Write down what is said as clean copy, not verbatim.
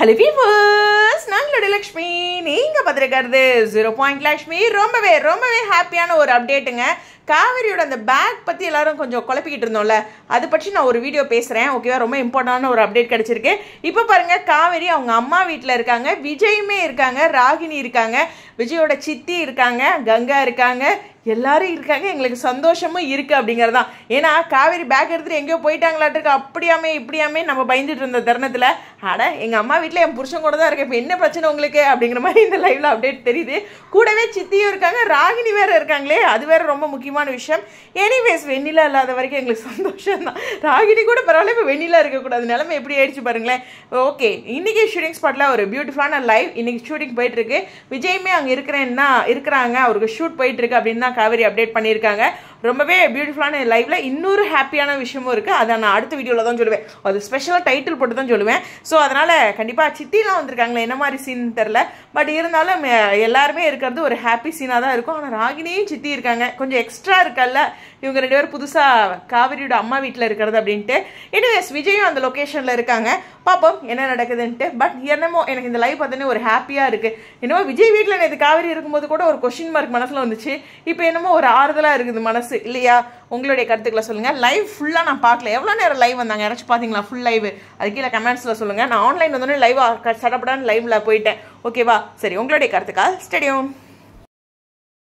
Hello viewers, நாங்களோட Lakshmi. நீங்கள் பார்த்துருக்கிறது 0 லக்ஷ்மி. ரொம்பவே ஹாப்பியான ஒரு அப்டேட்டுங்க. காவேரியோட அந்த பேக் பற்றி எல்லாரும் கொஞ்சம் குழப்பிக்கிட்டு இருந்தோம்ல, அதை பற்றி நான் ஒரு வீடியோ பேசுகிறேன். ஓகேவா? ரொம்ப இம்பார்ட்டண்டான ஒரு அப்டேட் கிடச்சிருக்கு. இப்போ பாருங்கள், காவேரி அவங்க அம்மா வீட்டில் இருக்காங்க, விஜயுமே இருக்காங்க, ராகினி இருக்காங்க, விஜயோட சித்தி இருக்காங்க, கங்கா இருக்காங்க, எல்லாரும் இருக்காங்க. எங்களுக்கு சந்தோஷமும் இருக்குது அப்படிங்கிறது தான். ஏன்னா காவேரி பேக் எடுத்துகிட்டு எங்கேயோ போயிட்டாங்களாட்டிருக்கு, அப்படியாமே இப்படியாமே நம்ம பயந்துட்டு இருந்த தருணத்தில், எங்கள் அம்மா வீட்டில் என் புருஷன் கூட தான் இருக்கேன், இப்போ என்ன பிரச்சனை உங்களுக்கு அப்படிங்கிற மாதிரி இந்த லைவ்ல அப்டேட் தெரியுது. கூடவே சித்தியும் இருக்காங்க, ராகினி வேற இருக்காங்களே, அது வேற ரொம்ப முக்கியமான விஷயம். எனிவேஸ், வெண்ணிலா இல்லாத வரைக்கும் எங்களுக்கு சந்தோஷம் தான். ராகினி கூட பரவாயில்ல, இப்போ வெண்ணிலா இருக்கக்கூடாது, நிலைமை எப்படி ஆயிடுச்சு பாருங்களேன். ஓகே, இன்னைக்கு ஷூட்டிங் ஸ்பாட்ல ஒரு பியூட்டிஃபுல்லான லைவ். இன்னைக்கு ஷூட்டிங் போயிட்டு இருக்கு. விஜயுமே அங்கே இருக்கிறாங்க, அவருக்கு ஷூட் போயிட்டு இருக்கு அப்படின்னு தான் காவேரி அப்டேட் பண்ணியிருக்காங்க. ரொம்பவே பியூட்டிஃபுல்லான லைவ்ல இன்னொரு ஹாப்பியான விஷயமும் இருக்குது. அதை நான் அடுத்த வீடியோவில் தான் சொல்லுவேன். அது ஸ்பெஷலாக டைட்டில் போட்டு தான் சொல்லுவேன். ஸோ அதனால் கண்டிப்பாக சித்திலாம் வந்திருக்காங்களே, என்ன மாதிரி சீன் தெரில, பட் இருந்தாலும் எல்லாருமே இருக்கிறது ஒரு ஹாப்பி சீனாக தான் இருக்கும். ஆனால் ராகினியும் சித்தி இருக்காங்க, கொஞ்சம் எக்ஸ்ட்ரா இருக்கல்ல இவங்க ரெண்டு பேரும் புதுசாக காவேரியோட அம்மா வீட்டில் இருக்கிறது அப்படின்ட்டு. எனிவேஸ், விஜயும் அந்த லொக்கேஷனில் இருக்காங்க. பார்ப்போம் என்ன நடக்குதுன்ட்டு. பட் என்னமோ எனக்கு இந்த லைவ் பார்த்தோன்னே ஒரு ஹாப்பியாக இருக்குது. என்னமோ விஜய் வீட்டில் நேற்று காவேரி இருக்கும்போது கூட ஒரு கொஸ்டின் மார்க் மனசில் வந்துச்சு. இப்போ என்னமோ ஒரு ஆறுதலாக இருக்குது மனசு, இல்லையா? உங்களுடைய கருத்துக்களை சொல்லுங்கள். லைவ் ஃபுல்லாக நான் பார்க்கல, எவ்வளோ நேரம் லைவ் வந்தாங்க, யாராச்சும் பார்த்தீங்களா ஃபுல் லைவ்? அது கீழே கமெண்ட்ஸில் சொல்லுங்கள். நான் ஆன்லைன் வந்தோடனே லைவாக சடப்படான்னு லைவில் போயிட்டேன். ஓகேவா? சரி, உங்களுடைய கருத்துக்கள் ஸ்டேடியம்.